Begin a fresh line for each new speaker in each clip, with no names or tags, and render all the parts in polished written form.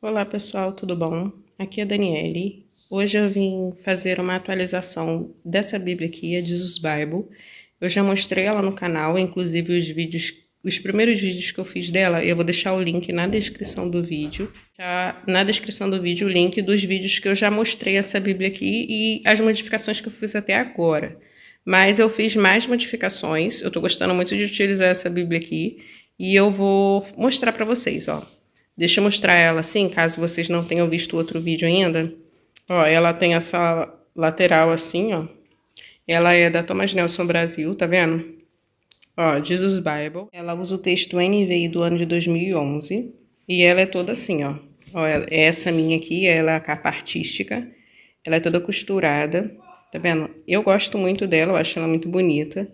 Olá pessoal, tudo bom? Aqui é a Daniele. Hoje eu vim fazer uma atualização dessa Bíblia aqui, a Jesus Bible. Eu já mostrei ela no canal, inclusive os primeiros vídeos que eu fiz dela, eu vou deixar o link na descrição do vídeo. Na descrição do vídeo, o link dos vídeos que eu já mostrei essa Bíblia aqui e as modificações que eu fiz até agora. Mas eu fiz mais modificações, eu tô gostando muito de utilizar essa Bíblia aqui e eu vou mostrar para vocês, ó. Deixa eu mostrar ela assim, caso vocês não tenham visto o outro vídeo ainda. Ó, ela tem essa lateral assim, ó. Ela é da Thomas Nelson Brasil, tá vendo? Ó, Jesus Bible. Ela usa o texto NVI do ano de 2011. E ela é toda assim, ó. Ó, essa minha aqui, ela é a capa artística. Ela é toda costurada, tá vendo? Eu gosto muito dela, eu acho ela muito bonita.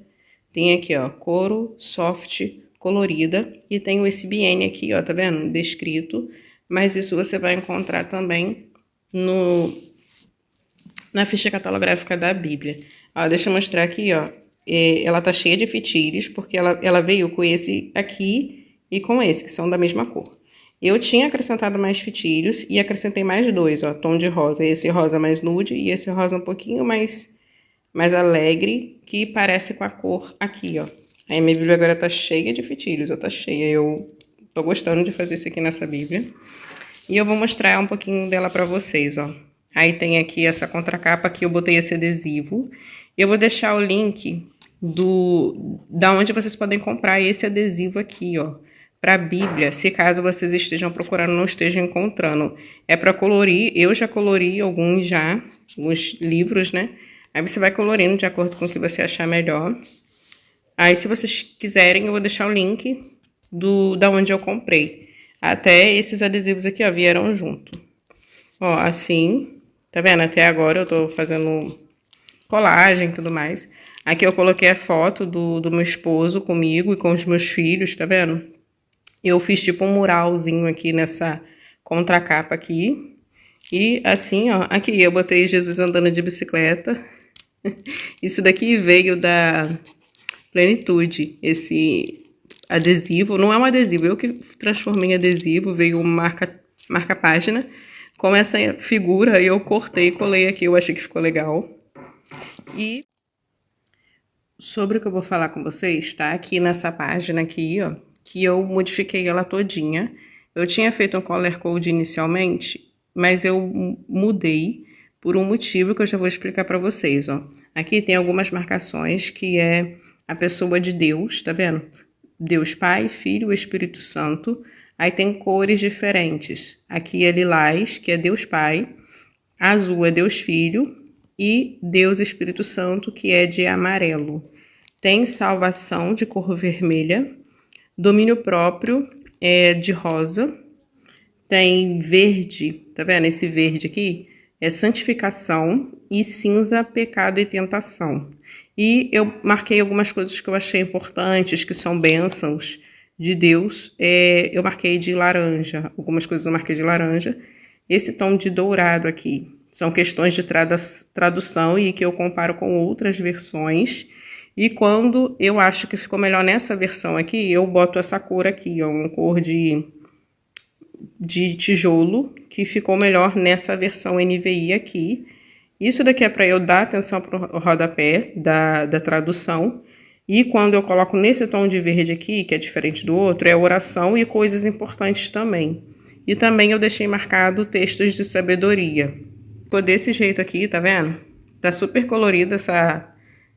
Tem aqui, ó, couro, soft, colorida. E tem o ISBN aqui, ó, tá vendo? Descrito. Mas isso você vai encontrar também na ficha catalográfica da Bíblia. Ó, deixa eu mostrar aqui, ó. Ela tá cheia de fitilhos, porque ela veio com esse aqui e com esse, que são da mesma cor. Eu tinha acrescentado mais fitilhos e acrescentei mais dois, ó, tom de rosa. Esse rosa mais nude e esse rosa um pouquinho mais alegre, que parece com a cor aqui, ó. Aí minha Bíblia agora tá cheia de fitilhos, ó, tá cheia. Eu tô gostando de fazer isso aqui nessa Bíblia. E eu vou mostrar um pouquinho dela pra vocês, ó. Aí tem aqui essa contracapa que eu botei esse adesivo. Eu vou deixar o link da onde vocês podem comprar esse adesivo aqui, ó, para a Bíblia, se caso vocês estejam procurando, não estejam encontrando. É para colorir, eu já colori alguns livros, né? Aí você vai colorindo de acordo com o que você achar melhor. Aí se vocês quiserem, eu vou deixar o link da onde eu comprei. Até esses adesivos aqui, ó, vieram junto. Ó, assim, tá vendo? Até agora eu tô fazendo colagem e tudo mais. Aqui eu coloquei a foto do meu esposo comigo e com os meus filhos, tá vendo? Eu fiz tipo um muralzinho aqui nessa contracapa aqui. E assim, ó, aqui eu botei Jesus andando de bicicleta. Isso daqui veio da Plenitude, esse adesivo. Não é um adesivo, eu que transformei em adesivo, veio um marca-página. Com essa figura eu cortei e colei aqui, eu achei que ficou legal. E sobre o que eu vou falar com vocês, tá? Aqui nessa página aqui, ó, que eu modifiquei ela todinha. Eu tinha feito um color code inicialmente, mas eu mudei por um motivo que eu já vou explicar para vocês, ó. Aqui tem algumas marcações que é a pessoa de Deus, tá vendo? Deus Pai, Filho e Espírito Santo. Aí tem cores diferentes. Aqui é lilás, que é Deus Pai. Azul é Deus Filho. E Deus Espírito Santo, que é de amarelo. Tem salvação de cor vermelha. Domínio próprio é de rosa. Tem verde, tá vendo? Esse verde aqui é santificação. E cinza, pecado e tentação. E eu marquei algumas coisas que eu achei importantes, que são bênçãos de Deus. Eu marquei de laranja. Algumas coisas eu marquei de laranja. Esse tom de dourado aqui são questões de tradução e que eu comparo com outras versões. E quando eu acho que ficou melhor nessa versão aqui, eu boto essa cor aqui, ó, uma cor de tijolo, que ficou melhor nessa versão NVI aqui. Isso daqui é para eu dar atenção para o rodapé da tradução. E quando eu coloco nesse tom de verde aqui, que é diferente do outro, é oração e coisas importantes também. E também eu deixei marcado textos de sabedoria. Ficou desse jeito aqui, tá vendo? Tá super colorida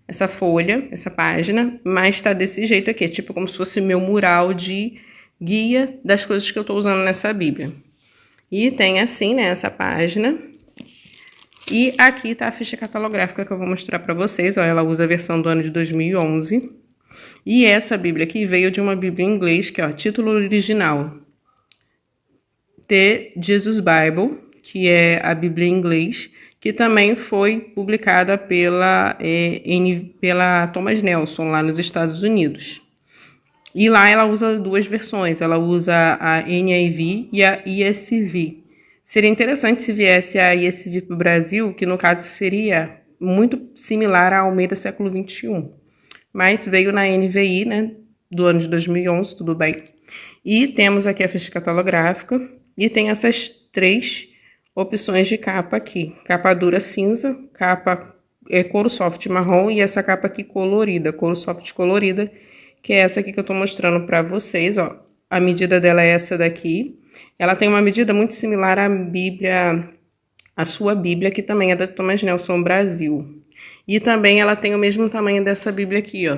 essa folha, essa página, mas tá desse jeito aqui, tipo como se fosse meu mural de guia das coisas que eu tô usando nessa Bíblia. E tem assim, né, essa página. E aqui tá a ficha catalográfica que eu vou mostrar pra vocês, ó, ela usa a versão do ano de 2011. E essa Bíblia aqui veio de uma Bíblia em inglês, que é o título original. The Jesus Bible, que é a Bíblia em inglês, que também foi publicada pela Thomas Nelson, lá nos Estados Unidos. E lá ela usa duas versões, ela usa a NIV e a ESV. Seria interessante se viesse a ESV para o Brasil, que no caso seria muito similar à Almeida século XXI. Mas veio na NVI, né, do ano de 2011, tudo bem. E temos aqui a ficha catalográfica. E tem essas 3 opções de capa aqui. Capa dura cinza, capa couro soft marrom e essa capa aqui colorida, couro soft colorida, que é essa aqui que eu tô mostrando pra vocês, ó. A medida dela é essa daqui. Ela tem uma medida muito similar à Bíblia, a sua Bíblia, que também é da Thomas Nelson Brasil. E também ela tem o mesmo tamanho dessa Bíblia aqui, ó,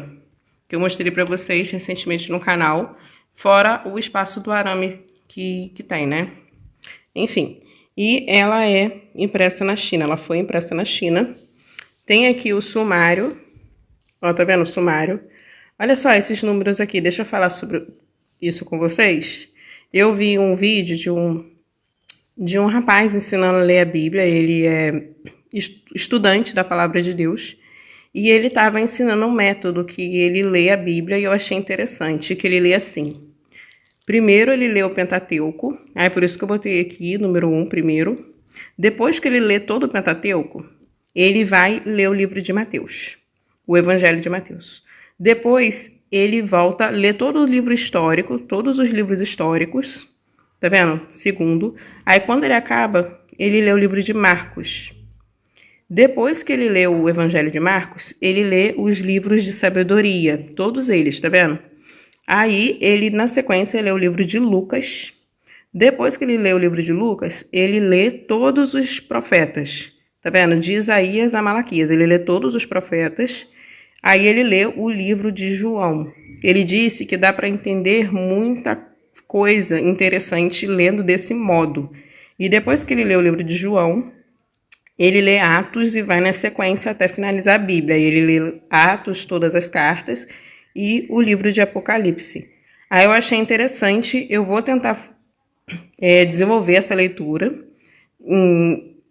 que eu mostrei pra vocês recentemente no canal, fora o espaço do arame que tem, né? Enfim, e ela é impressa na China, ela foi impressa na China. Tem aqui o sumário, ó, tá vendo o sumário? Olha só esses números aqui, deixa eu falar sobre isso com vocês. Eu vi um vídeo de um rapaz ensinando a ler a Bíblia, ele é estudante da Palavra de Deus, e ele estava ensinando um método que ele lê a Bíblia e eu achei interessante, que ele lê assim. Primeiro ele lê o Pentateuco, aí por isso que eu botei aqui, número 1 primeiro. Depois que ele lê todo o Pentateuco, ele vai ler o livro de Mateus, o Evangelho de Mateus. Depois ele volta a ler todo o livro histórico, todos os livros históricos, tá vendo? Segundo. Aí quando ele acaba, ele lê o livro de Marcos. Depois que ele lê o Evangelho de Marcos, ele lê os livros de sabedoria, todos eles, tá vendo? Aí, ele, na sequência, lê o livro de Lucas. Depois que ele lê o livro de Lucas, ele lê todos os profetas, tá vendo? De Isaías a Malaquias, ele lê todos os profetas. Aí ele lê o livro de João. Ele disse que dá para entender muita coisa interessante lendo desse modo. E depois que ele lê o livro de João, ele lê Atos e vai na sequência até finalizar a Bíblia. Ele lê Atos, todas as cartas, e o livro de Apocalipse. Aí eu achei interessante, eu vou tentar desenvolver essa leitura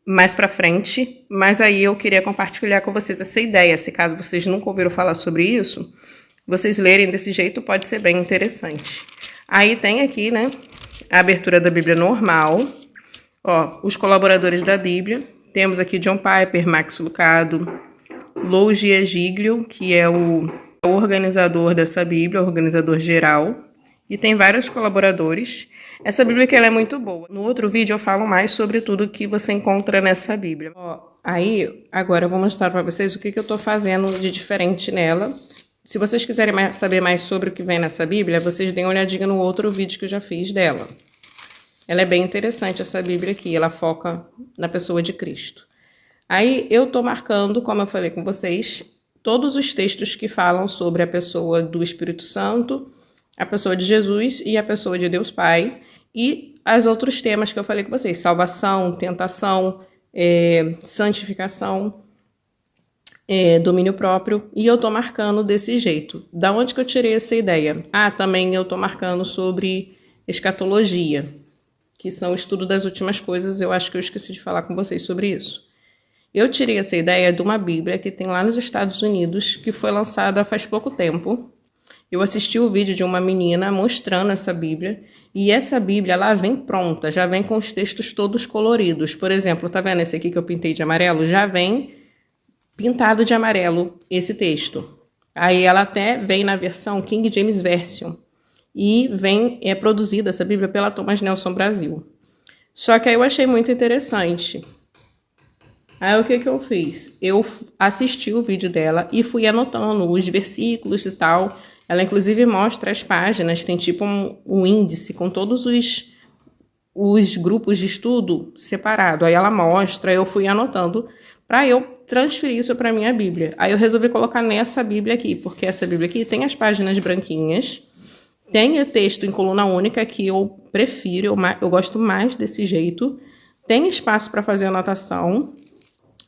mais pra frente, mas aí eu queria compartilhar com vocês essa ideia. Se caso vocês nunca ouviram falar sobre isso, vocês lerem desse jeito pode ser bem interessante. Aí tem aqui, né, a abertura da Bíblia normal, ó, os colaboradores da Bíblia. Temos aqui John Piper, Max Lucado, Lou Giglio, que é o organizador dessa Bíblia, o organizador geral, e tem vários colaboradores. Essa Bíblia aqui ela é muito boa. No outro vídeo eu falo mais sobre tudo que você encontra nessa Bíblia. Ó, aí, agora eu vou mostrar para vocês o que eu estou fazendo de diferente nela. Se vocês quiserem saber mais sobre o que vem nessa Bíblia, vocês deem uma olhadinha no outro vídeo que eu já fiz dela. Ela é bem interessante, essa Bíblia aqui, ela foca na pessoa de Cristo. Aí eu tô marcando, como eu falei com vocês, todos os textos que falam sobre a pessoa do Espírito Santo, a pessoa de Jesus e a pessoa de Deus Pai, e os outros temas que eu falei com vocês, salvação, tentação, santificação, domínio próprio, e eu tô marcando desse jeito. Da onde que eu tirei essa ideia? Ah, também eu tô marcando sobre escatologia, que são o estudo das últimas coisas. Eu acho que eu esqueci de falar com vocês sobre isso. Eu tirei essa ideia de uma Bíblia que tem lá nos Estados Unidos, que foi lançada faz pouco tempo. Eu assisti o vídeo de uma menina mostrando essa Bíblia, e essa Bíblia, ela vem pronta, já vem com os textos todos coloridos. Por exemplo, tá vendo esse aqui que eu pintei de amarelo? Já vem pintado de amarelo esse texto. Aí ela até vem na versão King James Version. E é produzida essa Bíblia pela Thomas Nelson Brasil. Só que aí eu achei muito interessante. Aí o que eu fiz? Eu assisti o vídeo dela e fui anotando os versículos e tal. Ela inclusive mostra as páginas, tem tipo um índice com todos os grupos de estudo separado. Aí ela mostra, eu fui anotando para eu transferir isso para minha Bíblia. Aí eu resolvi colocar nessa Bíblia aqui, porque essa Bíblia aqui tem as páginas branquinhas, tem o texto em coluna única, que eu prefiro, eu gosto mais desse jeito. Tem espaço para fazer anotação,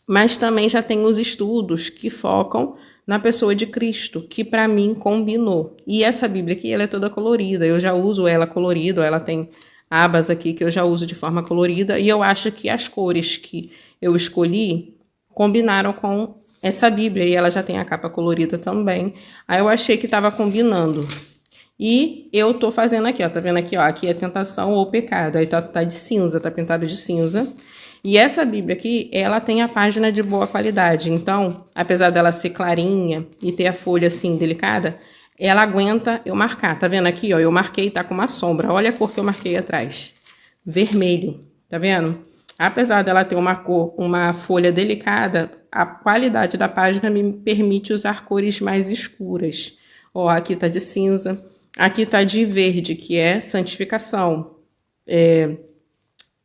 mas também já tem os estudos que focam na pessoa de Cristo, que para mim combinou. E essa Bíblia aqui, ela é toda colorida, eu já uso ela colorida, ela tem abas aqui que eu já uso de forma colorida, e eu acho que as cores que eu escolhi combinaram com essa Bíblia, e ela já tem a capa colorida também. Aí eu achei que estava combinando. E eu tô fazendo aqui, ó, tá vendo aqui, ó, aqui é tentação ou pecado, aí tá de cinza, tá pintado de cinza. E essa Bíblia aqui, ela tem a página de boa qualidade, então, apesar dela ser clarinha e ter a folha assim delicada, ela aguenta eu marcar, tá vendo aqui, ó, eu marquei, tá com uma sombra, olha a cor que eu marquei atrás. vermelho, tá vendo? Apesar dela ter uma cor, uma folha delicada, a qualidade da página me permite usar cores mais escuras. Ó, aqui tá de cinza, aqui tá de verde, que é santificação.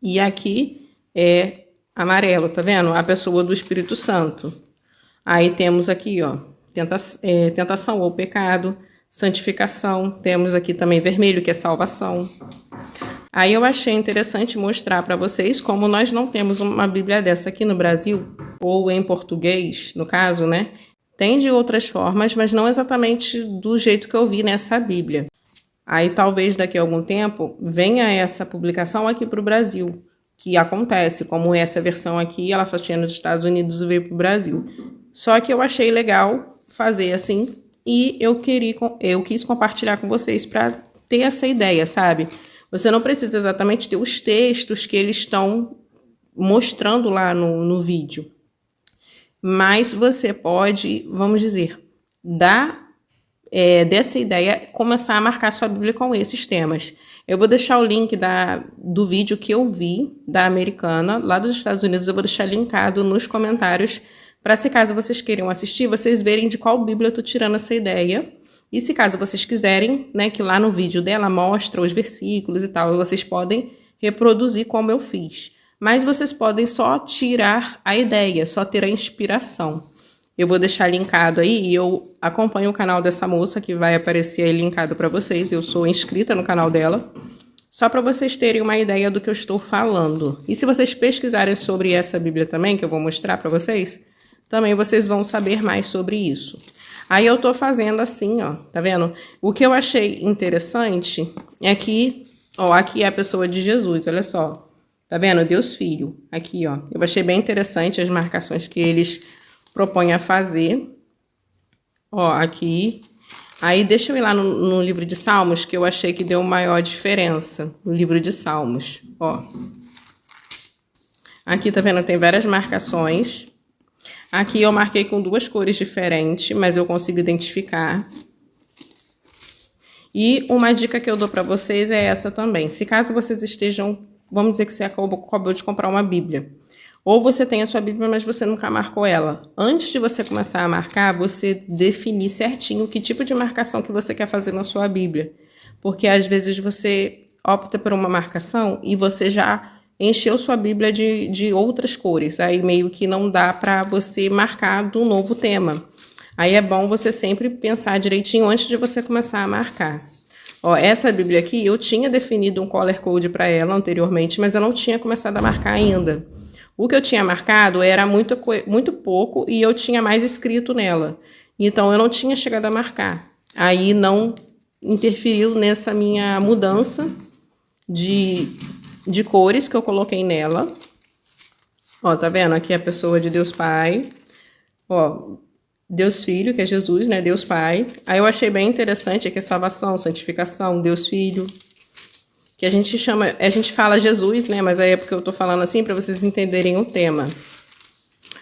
E aqui é amarelo, tá vendo? A pessoa do Espírito Santo. Aí temos aqui, ó, tentação ou pecado, santificação. Temos aqui também vermelho, que é salvação. Aí eu achei interessante mostrar para vocês como nós não temos uma Bíblia dessa aqui no Brasil, ou em português, no caso, né? Tem de outras formas, mas não exatamente do jeito que eu vi nessa Bíblia. Aí talvez daqui a algum tempo venha essa publicação aqui para o Brasil, que acontece, como essa versão aqui, ela só tinha nos Estados Unidos e veio para o Brasil. Só que eu achei legal fazer assim e eu quis compartilhar com vocês para ter essa ideia, sabe? Você não precisa exatamente ter os textos que eles estão mostrando lá no vídeo. Mas você pode, vamos dizer, dessa ideia, começar a marcar sua Bíblia com esses temas. Eu vou deixar o link do vídeo que eu vi da Americana, lá dos Estados Unidos, eu vou deixar linkado nos comentários, para se caso vocês queiram assistir, vocês verem de qual Bíblia eu estou tirando essa ideia. E se caso vocês quiserem, né, que lá no vídeo dela mostra os versículos e tal, vocês podem reproduzir como eu fiz. Mas vocês podem só tirar a ideia, só ter a inspiração. Eu vou deixar linkado aí e eu acompanho o canal dessa moça que vai aparecer aí linkado para vocês. Eu sou inscrita no canal dela, só para vocês terem uma ideia do que eu estou falando. E se vocês pesquisarem sobre essa Bíblia também, que eu vou mostrar para vocês, também vocês vão saber mais sobre isso. Aí eu tô fazendo assim, ó, tá vendo? O que eu achei interessante é que, ó, aqui é a pessoa de Jesus, olha só. Tá vendo? Deus Filho. Aqui, ó. Eu achei bem interessante as marcações que eles propõem a fazer. Ó, aqui. Aí deixa eu ir lá no livro de Salmos, que eu achei que deu maior diferença no livro de Salmos. Ó. Aqui, tá vendo? Tem várias marcações. Aqui eu marquei com duas cores diferentes, mas eu consigo identificar. E uma dica que eu dou para vocês é essa também. Se caso vocês estejam, vamos dizer que você acabou de comprar uma Bíblia, ou você tem a sua Bíblia, mas você nunca marcou ela. Antes de você começar a marcar, você definir certinho que tipo de marcação que você quer fazer na sua Bíblia. Porque às vezes você opta por uma marcação e você já encheu sua Bíblia de outras cores. Aí meio que não dá para você marcar do novo tema. Aí é bom você sempre pensar direitinho antes de você começar a marcar. Ó, essa Bíblia aqui, eu tinha definido um color code para ela anteriormente, mas eu não tinha começado a marcar ainda. O que eu tinha marcado era muito pouco e eu tinha mais escrito nela. Então eu não tinha chegado a marcar. Aí não interferiu nessa minha mudança de cores que eu coloquei nela. Ó, tá vendo? Aqui é a pessoa de Deus Pai. Ó, Deus Filho, que é Jesus, né? Deus Pai. Aí eu achei bem interessante aqui a salvação, santificação, Deus Filho. Que a gente fala Jesus, né? Mas aí é porque eu tô falando assim para vocês entenderem o tema.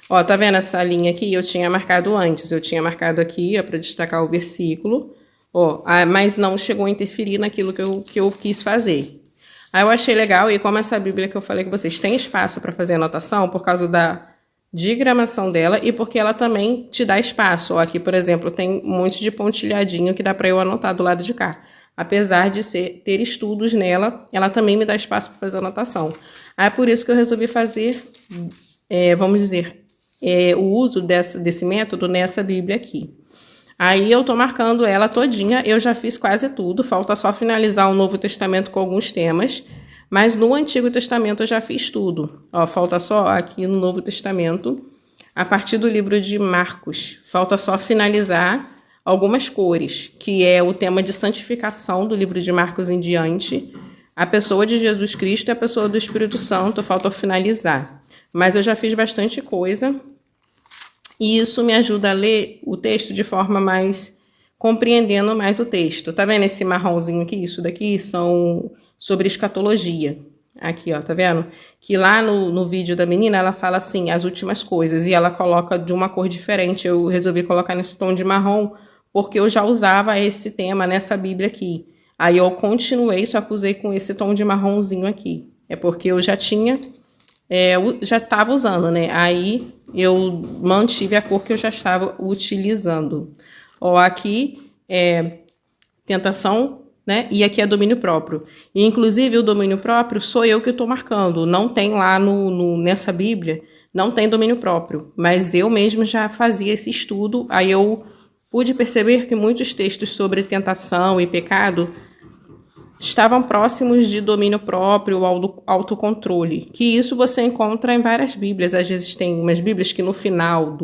Ó, tá vendo essa linha aqui? Eu tinha marcado antes. Eu tinha marcado aqui, ó, para destacar o versículo. Ó, mas não chegou a interferir naquilo que eu quis fazer. Aí eu achei legal, e como essa Bíblia que eu falei com vocês tem espaço para fazer anotação, por causa da diagramação dela e porque ela também te dá espaço. Ó, aqui, por exemplo, tem um monte de pontilhadinho que dá para eu anotar do lado de cá. Apesar de ter estudos nela, ela também me dá espaço para fazer anotação. Aí é por isso que eu resolvi fazer, vamos dizer, o uso desse método nessa Bíblia aqui. Aí eu tô marcando ela todinha, eu já fiz quase tudo, falta só finalizar o Novo Testamento com alguns temas, mas no Antigo Testamento eu já fiz tudo. Ó, falta só aqui no Novo Testamento, a partir do livro de Marcos, falta só finalizar algumas cores, que é o tema de santificação do livro de Marcos em diante, a pessoa de Jesus Cristo e a pessoa do Espírito Santo, falta finalizar. Mas eu já fiz bastante coisa. E isso me ajuda a ler o texto de forma mais... compreendendo mais o texto. Tá vendo esse marronzinho aqui? Isso daqui são sobre escatologia. Aqui, ó, tá vendo? Que lá no vídeo da menina, ela fala assim, as últimas coisas. E ela coloca de uma cor diferente. Eu resolvi colocar nesse tom de marrom, porque eu já usava esse tema nessa Bíblia aqui. Aí eu continuei, só que usei com esse tom de marronzinho aqui. é porque eu já estava usando, né? Aí eu mantive a cor que eu já estava utilizando. Ó, aqui é tentação, né? E aqui é domínio próprio. E, inclusive, o domínio próprio sou eu que estou marcando. Não tem lá nessa Bíblia, não tem domínio próprio. Mas eu mesmo já fazia esse estudo. Aí eu pude perceber que muitos textos sobre tentação e pecado estavam próximos de domínio próprio, autocontrole. Que isso você encontra em várias Bíblias. Às vezes tem umas Bíblias que no final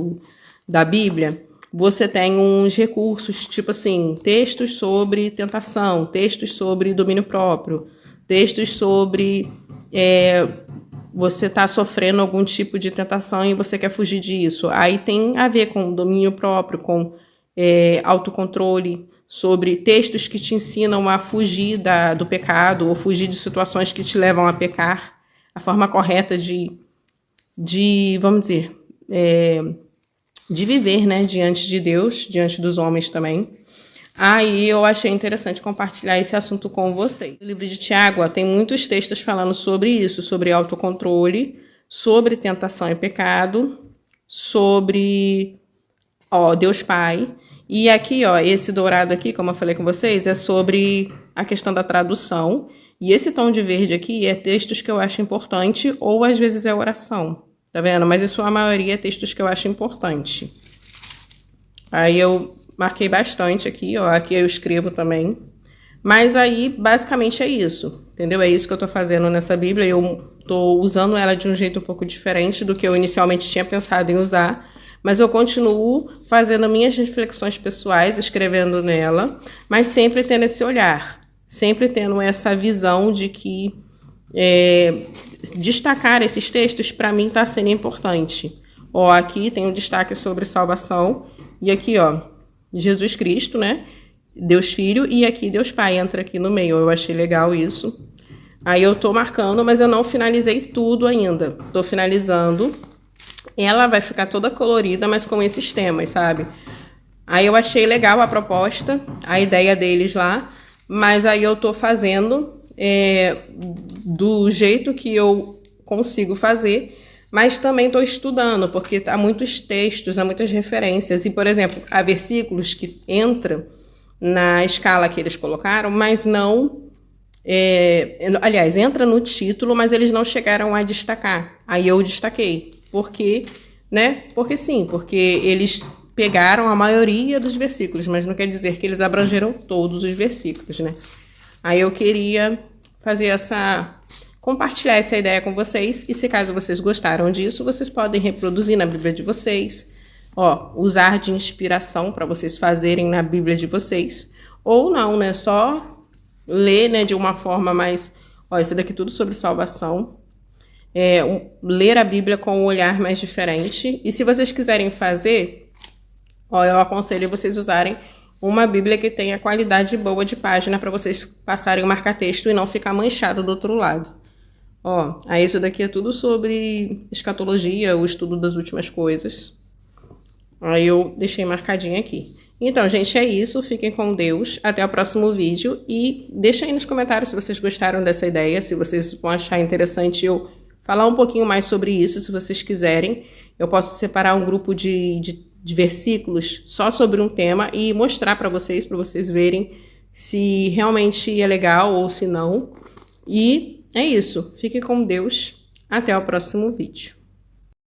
da Bíblia você tem uns recursos, tipo assim, textos sobre tentação, textos sobre domínio próprio, textos sobre você está sofrendo algum tipo de tentação e você quer fugir disso. Aí tem a ver com domínio próprio, com autocontrole, sobre textos que te ensinam a fugir do pecado ou fugir de situações que te levam a pecar, a forma correta de vamos dizer, de viver, né, diante de Deus, diante dos homens também. Aí eu achei interessante compartilhar esse assunto com vocês. No livro de Tiago, tem muitos textos falando sobre isso, sobre autocontrole, sobre tentação e pecado, sobre Deus Pai. E aqui, esse dourado aqui, como eu falei com vocês, é sobre a questão da tradução. E esse tom de verde aqui é textos que eu acho importante, ou às vezes é oração. Tá vendo? Mas em sua maioria é textos que eu acho importante. Aí eu marquei bastante aqui, aqui eu escrevo também. Mas aí, basicamente, é isso, entendeu? É isso que eu tô fazendo nessa Bíblia. Eu tô usando ela de um jeito um pouco diferente do que eu inicialmente tinha pensado em usar. Mas eu continuo fazendo minhas reflexões pessoais, escrevendo nela, mas sempre tendo esse olhar, sempre tendo essa visão de que destacar esses textos para mim está sendo importante. Aqui tem um destaque sobre salvação, e aqui, Jesus Cristo, né? Deus Filho, e aqui Deus Pai entra aqui no meio. Eu achei legal isso. Aí eu tô marcando, mas eu não finalizei tudo ainda. Tô finalizando. Ela vai ficar toda colorida, mas com esses temas, sabe? Aí eu achei legal a proposta, a ideia deles lá, mas aí eu tô fazendo do jeito que eu consigo fazer, mas também tô estudando, porque há muitos textos, há muitas referências, e, por exemplo, há versículos que entram na escala que eles colocaram, mas não... aliás, entra no título, mas eles não chegaram a destacar. Aí eu destaquei. Porque, né? Porque sim, porque eles pegaram a maioria dos versículos, mas não quer dizer que eles abrangeram todos os versículos, né? Aí eu queria compartilhar essa ideia com vocês, e se caso vocês gostaram disso, vocês podem reproduzir na Bíblia de vocês, usar de inspiração para vocês fazerem na Bíblia de vocês, ou não, né? Só ler, né, de uma forma mais... isso daqui é tudo sobre salvação. Ler a Bíblia com um olhar mais diferente. E se vocês quiserem fazer, eu aconselho vocês usarem uma Bíblia que tenha qualidade boa de página para vocês passarem o marca-texto e não ficar manchado do outro lado. Aí isso daqui é tudo sobre escatologia, o estudo das últimas coisas. Aí eu deixei marcadinho aqui. Então, gente, é isso. Fiquem com Deus. Até o próximo vídeo. E deixem aí nos comentários se vocês gostaram dessa ideia, se vocês vão achar interessante eu falar um pouquinho mais sobre isso, se vocês quiserem. Eu posso separar um grupo de versículos só sobre um tema e mostrar para vocês verem se realmente é legal ou se não. E é isso. Fiquem com Deus. Até o próximo vídeo.